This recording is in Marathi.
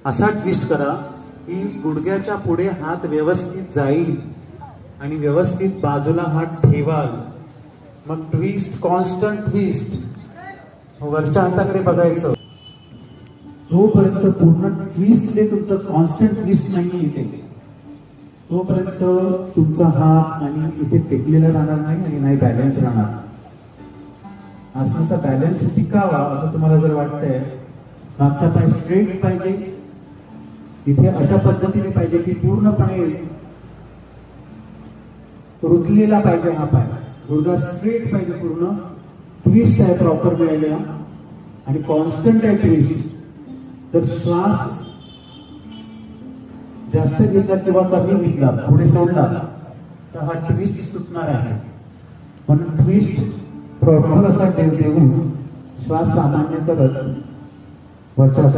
असा ट्विस्ट करा की गुडघ्याच्या पुढे हात व्यवस्थित जाईल आणि व्यवस्थित बाजूला हात ठेवाल. मग ट्विस्ट, कॉन्स्टंट ट्विस्ट. वरच्या हाताकडे बघायचं. जोपर्यंत पूर्ण ट्विस्टले तुमचं कॉन्स्टंट ट्विस्ट नाही येते तोपर्यंत तुमचा हात आणि इथे टेकलेला राहणार नाही आणि नाही बॅलन्स राहणार. असा बॅलन्स टिकावा असं तुम्हाला जर वाटतंय, मागचा पाय स्ट्रेट पाहिजे, इथे अशा पद्धतीने पाहिजे की पूर्णपणे रुतलेला पाहिजे हा पाय, गुडघा स्ट्रेट पाहिजे, पूर्ण ट्विस्ट आहे प्रॉपर मिळालेला आणि कॉन्स्टंट आहे ट्विस्ट. तर श्वास जास्त घेतला किंवा कमी घेतला, पुढे सोडला तर हा ट्विस्ट सुटणार आहे. म्हणून ट्विस्ट प्रॉपर असा देऊन श्वास सामान्य करत वरच्या